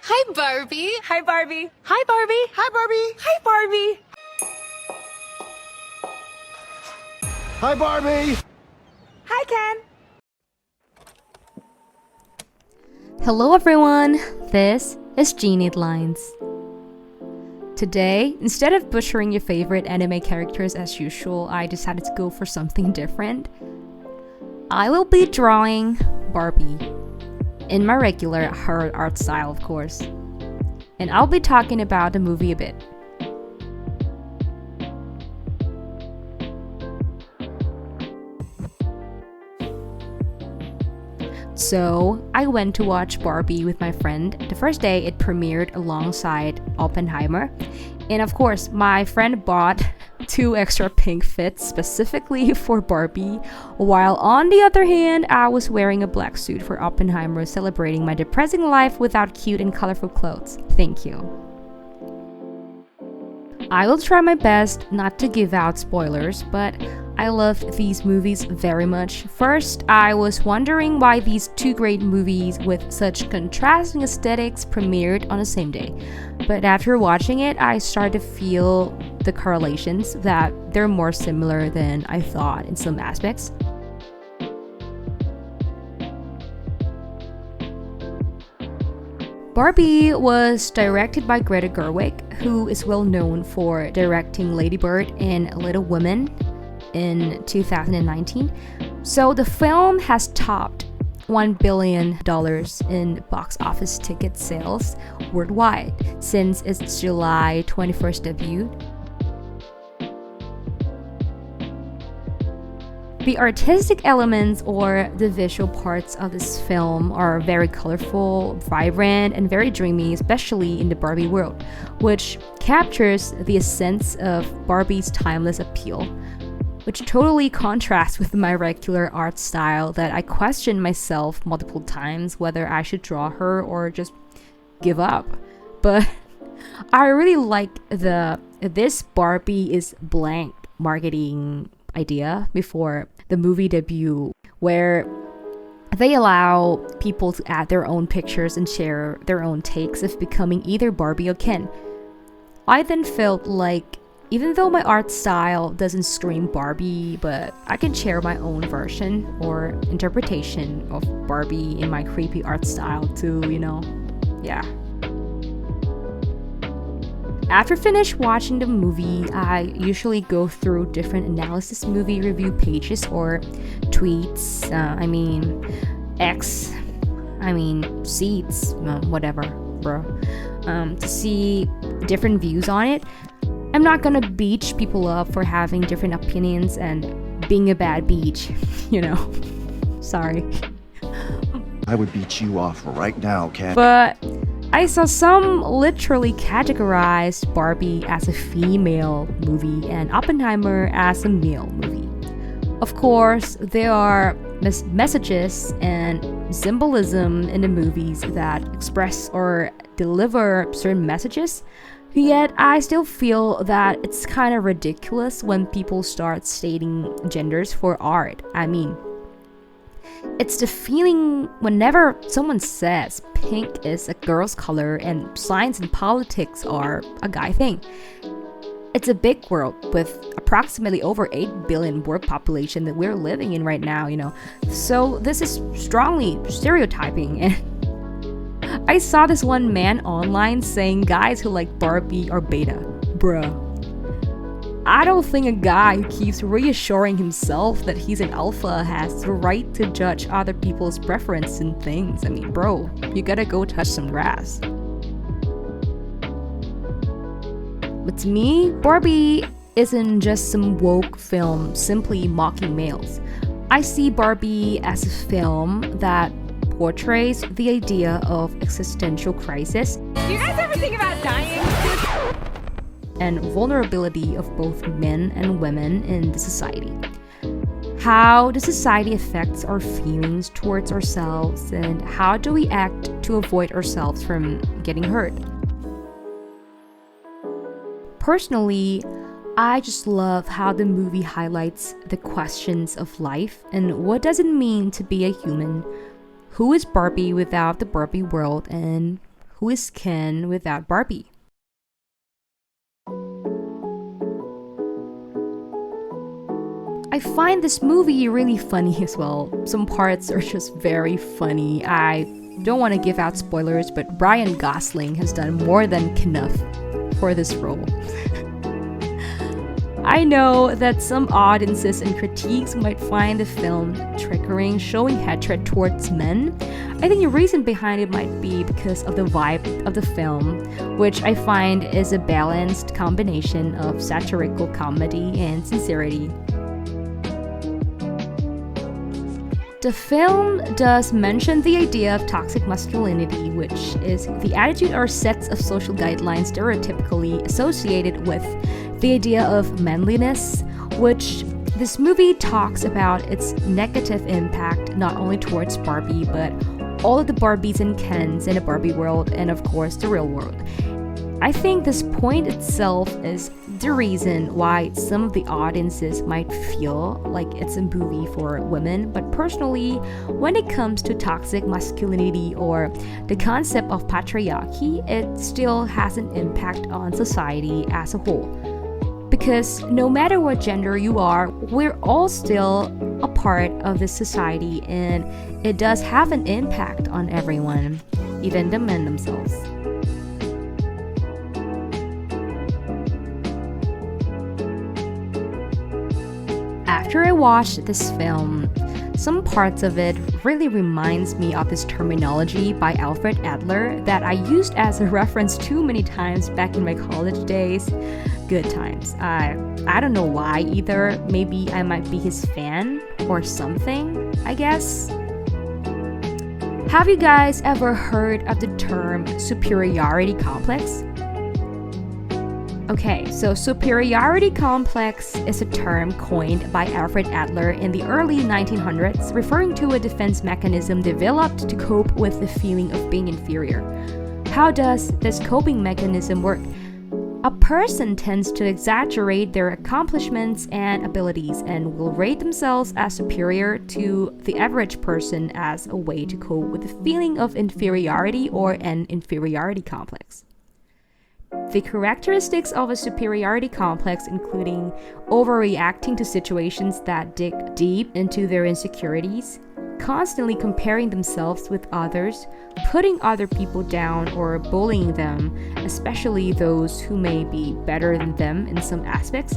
Hi, Barbie. Hi, Barbie. Hi, Barbie. Hi, Barbie. Hi, Barbie. Hi, Barbie. Hi, Ken. Hello everyone, this is Genie Lines. Today, instead of butchering your favorite anime characters as usual, I decided to go for something different. I will be drawing Barbie, in my regular her art style of course. And I'll be talking about the movie a bit. So, I went to watch Barbie with my friend. The first day it premiered alongside Oppenheimer. And of course, my friend bought 2 extra pink fits specifically for Barbie, while on the other hand, I was wearing a black suit for Oppenheimer, celebrating my depressing life without cute and colorful clothes. Thank you. I will try my best not to give out spoilers, but I loved these movies very much. First, I was wondering why these 2 great movies with such contrasting aesthetics premiered on the same day. But after watching it, I started to feel the correlations, that they're more similar than I thought in some aspects. Barbie was directed by Greta Gerwig, who is well known for directing Lady Bird and Little Women in 2019. So the film has topped $1 billion in box office ticket sales worldwide since its July 21st debut. The artistic elements or the visual parts of this film are very colorful, vibrant, and very dreamy, especially in the Barbie world, which captures the essence of Barbie's timeless appeal, which totally contrasts with my regular art style that I questioned myself multiple times whether I should draw her or just give up. But I really like this Barbie is blank marketing idea before the movie debut, where they allow people to add their own pictures and share their own takes of becoming either Barbie or Ken. I then felt like even though my art style doesn't scream Barbie, but I can share my own version or interpretation of Barbie in my creepy art style too, yeah. After finish watching the movie, I usually go through different analysis movie review pages or tweets, seats, whatever, bro, to see different views on it. I'm not gonna beach people up for having different opinions and being a bad beach, sorry. I would beat you off right now, Cat. But I saw some literally categorized Barbie as a female movie and Oppenheimer as a male movie. Of course, there are messages and symbolism in the movies that express or deliver certain messages, yet I still feel that it's kind of ridiculous when people start stating genders for art. It's the feeling whenever someone says pink is a girl's color and science and politics are a guy thing. It's a big world with approximately over 8 billion world population that we're living in right now, So this is strongly stereotyping, and I saw this one man online saying guys who like Barbie are beta. Bruh. I don't think a guy who keeps reassuring himself that he's an alpha has the right to judge other people's preference in things. Bro, you gotta go touch some grass. But to me, Barbie isn't just some woke film simply mocking males. I see Barbie as a film that portrays the idea of existential crisis. Do you guys ever think about dying? And vulnerability of both men and women in the society. How the society affects our feelings towards ourselves, and how do we act to avoid ourselves from getting hurt. Personally, I just love how the movie highlights the questions of life and what does it mean to be a human. Who is Barbie without the Barbie world, and who is Ken without Barbie? I find this movie really funny as well. Some parts are just very funny. I don't want to give out spoilers, but Ryan Gosling has done more than enough for this role. I know that some audiences and critiques might find the film triggering, showing hatred towards men. I think the reason behind it might be because of the vibe of the film, which I find is a balanced combination of satirical comedy and sincerity. The film does mention the idea of toxic masculinity, which is the attitude or sets of social guidelines stereotypically associated with the idea of manliness, which this movie talks about its negative impact not only towards Barbie, but all of the Barbies and Kens in the Barbie world, and of course the real world. I think this point itself is the reason why some of the audiences might feel like it's a movie for women, but personally, when it comes to toxic masculinity or the concept of patriarchy, it still has an impact on society as a whole. Because no matter what gender you are, we're all still a part of this society, and it does have an impact on everyone, even the men themselves. After I watched this film, some parts of it really reminds me of this terminology by Alfred Adler that I used as a reference too many times back in my college days. Good times. I don't know why either. Maybe I might be his fan or something, I guess. Have you guys ever heard of the term superiority complex? Okay, so superiority complex is a term coined by Alfred Adler in the early 1900s, referring to a defense mechanism developed to cope with the feeling of being inferior. How does this coping mechanism work? A person tends to exaggerate their accomplishments and abilities and will rate themselves as superior to the average person as a way to cope with the feeling of inferiority or an inferiority complex. The characteristics of a superiority complex including overreacting to situations that dig deep into their insecurities, constantly comparing themselves with others, putting other people down or bullying them, especially those who may be better than them in some aspects,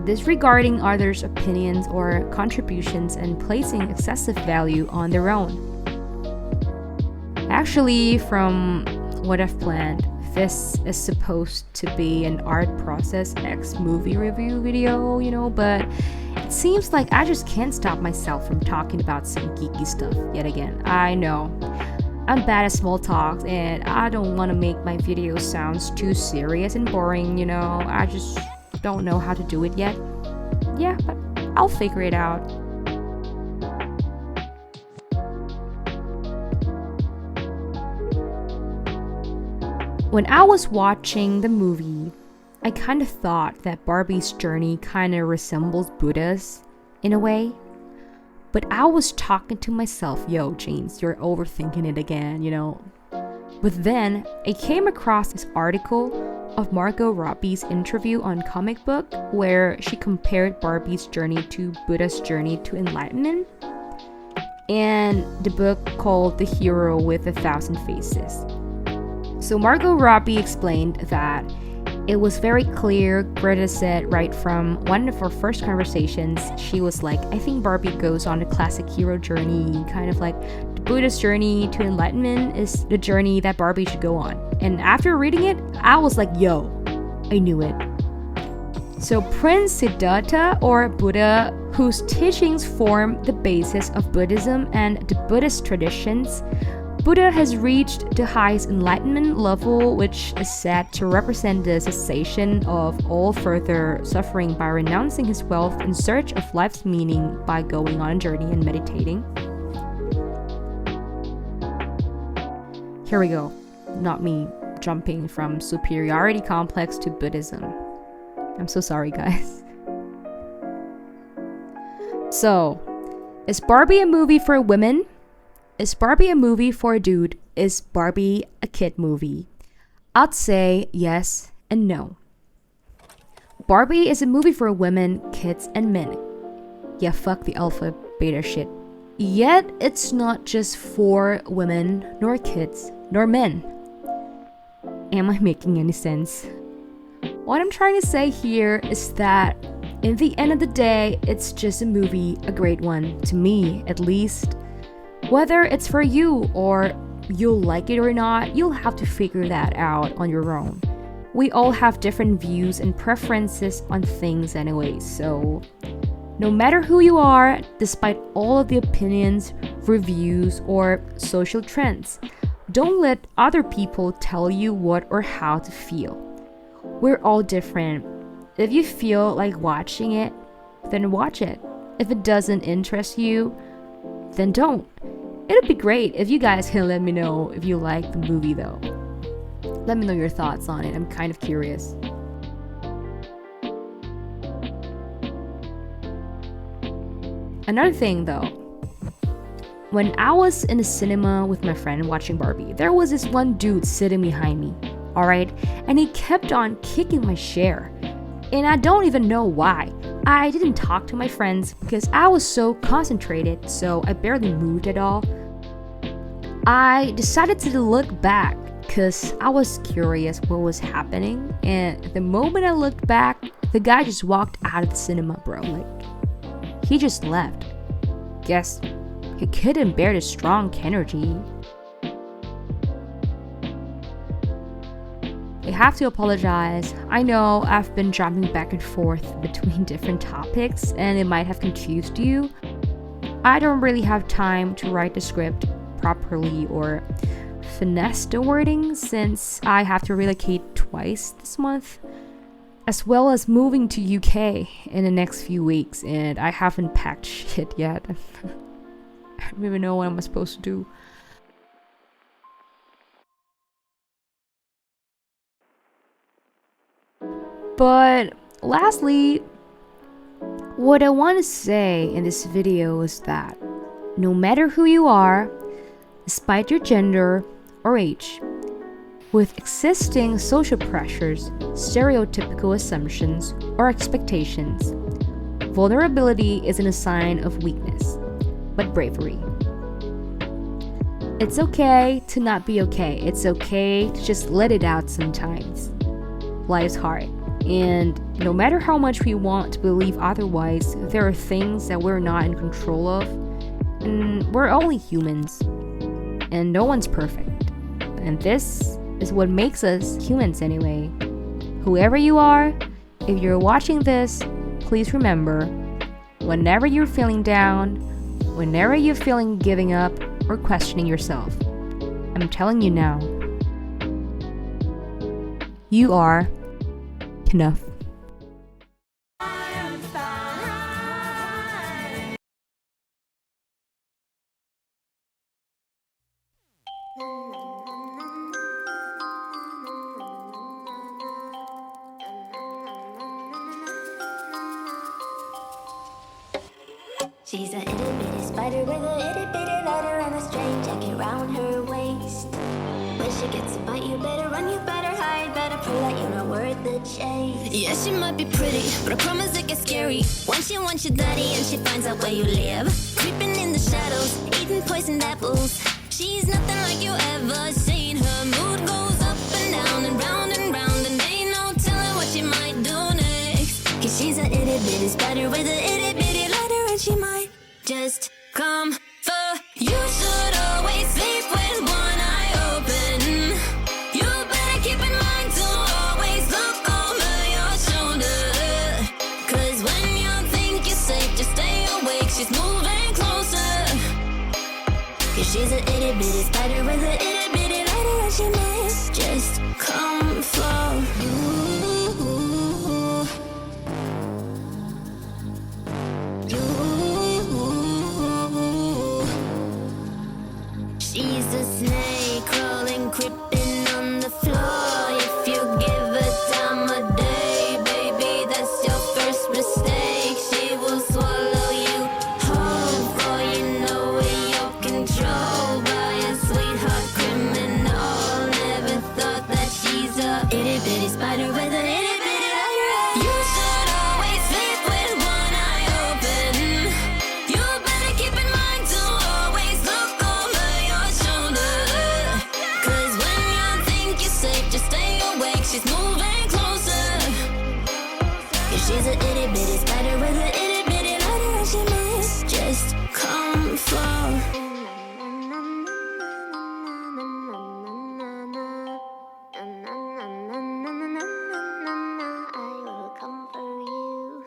disregarding others' opinions or contributions and placing excessive value on their own. Actually, from what I've planned, this is supposed to be an art process X movie review video, but it seems like I just can't stop myself from talking about some geeky stuff yet again. I know. I'm bad at small talks and I don't want to make my videos sound too serious and boring, I just don't know how to do it yet. Yeah, but I'll figure it out. When I was watching the movie, I kind of thought that Barbie's journey kind of resembles Buddha's in a way. But I was talking to myself, yo, James, you're overthinking it again, But then I came across this article of Margot Robbie's interview on Comic Book where she compared Barbie's journey to Buddha's journey to enlightenment and the book called The Hero with a Thousand Faces. So Margot Robbie explained that it was very clear. Greta said right from one of our first conversations, she was like, I think Barbie goes on a classic hero journey, kind of like the Buddha's journey to enlightenment is the journey that Barbie should go on. And after reading it, I was like, yo, I knew it. So Prince Siddhartha, or Buddha, whose teachings form the basis of Buddhism and the Buddhist traditions, Buddha has reached the highest enlightenment level, which is said to represent the cessation of all further suffering by renouncing his wealth in search of life's meaning by going on a journey and meditating. Here we go. Not me jumping from superiority complex to Buddhism. I'm so sorry, guys. So, is Barbie a movie for women? Is Barbie a movie for a dude? is Barbie a kid movie? I'd say yes and no. Barbie is a movie for women, kids, and men. Yeah, fuck the alpha beta shit. Yet, it's not just for women, nor kids, nor men. Am I making any sense? What I'm trying to say here is that in the end of the day, it's just a movie, a great one, to me at least. Whether it's for you or you'll like it or not, you'll have to figure that out on your own. We all have different views and preferences on things anyway, so no matter who you are, despite all of the opinions, reviews, or social trends, don't let other people tell you what or how to feel. We're all different. If you feel like watching it, then watch it. If it doesn't interest you, then don't. It'd be great if you guys can let me know if you like the movie though. Let me know your thoughts on it. I'm kind of curious. Another thing though, when I was in the cinema with my friend watching Barbie, there was this one dude sitting behind me, alright? And he kept on kicking my chair. And I don't even know why. I didn't talk to my friends because I was so concentrated, so I barely moved at all. I decided to look back because I was curious what was happening, and the moment I looked back, the guy just walked out of the cinema, bro. Like, he just left. Guess he couldn't bear the strong energy. I have to apologize. I know I've been jumping back and forth between different topics and it might have confused you. I don't really have time to write the script properly or finesse the wording since I have to relocate twice this month, as well as moving to UK in the next few weeks, and I haven't packed shit yet. I don't even know what I'm supposed to do. But lastly, what I want to say in this video is that no matter who you are, despite your gender or age, with existing social pressures, stereotypical assumptions, or expectations, vulnerability isn't a sign of weakness, but bravery. It's okay to not be okay. It's okay to just let it out sometimes. Life's hard, and no matter how much we want to believe otherwise, there are things that we're not in control of, and we're only humans, and no one's perfect. And this is what makes us humans anyway. Whoever you are, if you're watching this, please remember, whenever you're feeling down, whenever you're feeling giving up or questioning yourself, I'm telling you now, you are enough. She's a itty bitty spider with a itty bitty letter and a string jacket round her waist. When she gets a bite, you better run, you better hide, better pull that you're not worth the chase. Yeah, she might be pretty, but I promise it gets scary when she wants your daddy and she finds out where you live. Creeping in the shadows, eating poisoned apples. She's nothing like you ever seen. Her mood goes up and down and round, and ain't no telling what she might do next. Cause she's a itty bitty spider with a itty bitty letter and she might just come for you. Should always sleep with one eye open. You better keep in mind to always look over your shoulder. Cause when you think you're safe, just stay awake. She's moving closer. Cause she's an itty bitty spider with an itty bitty lighter and she might just come for you. itty bitty spider with a itty bitty lighter. You should always sleep with one eye open. You better keep in mind to always look over your shoulder. 'Cause when you think you're safe, just stay awake. She's moving closer. Yeah, she's a itty bitty spider with a itty bitty lighter, and she might just come for. I will come for you.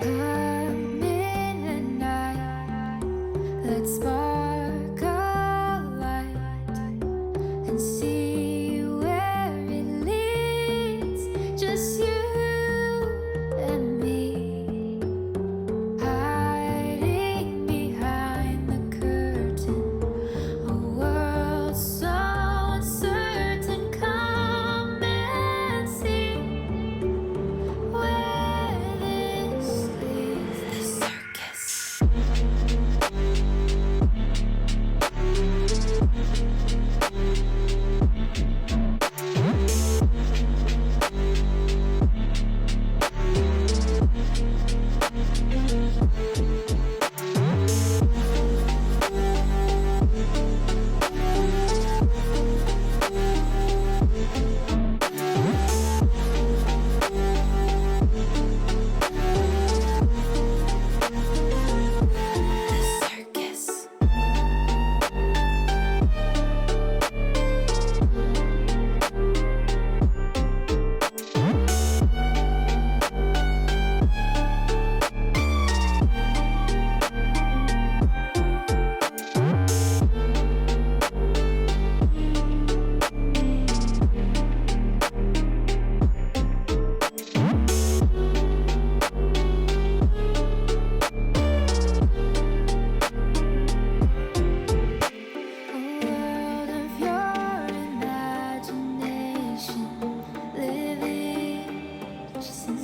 Come in at night, let's spark a light and see where it leads. Just you and me, hiding behind the curtain, a world so uncertain. Come and see where this leads. The circus. The circus. A world of your imagination, living just in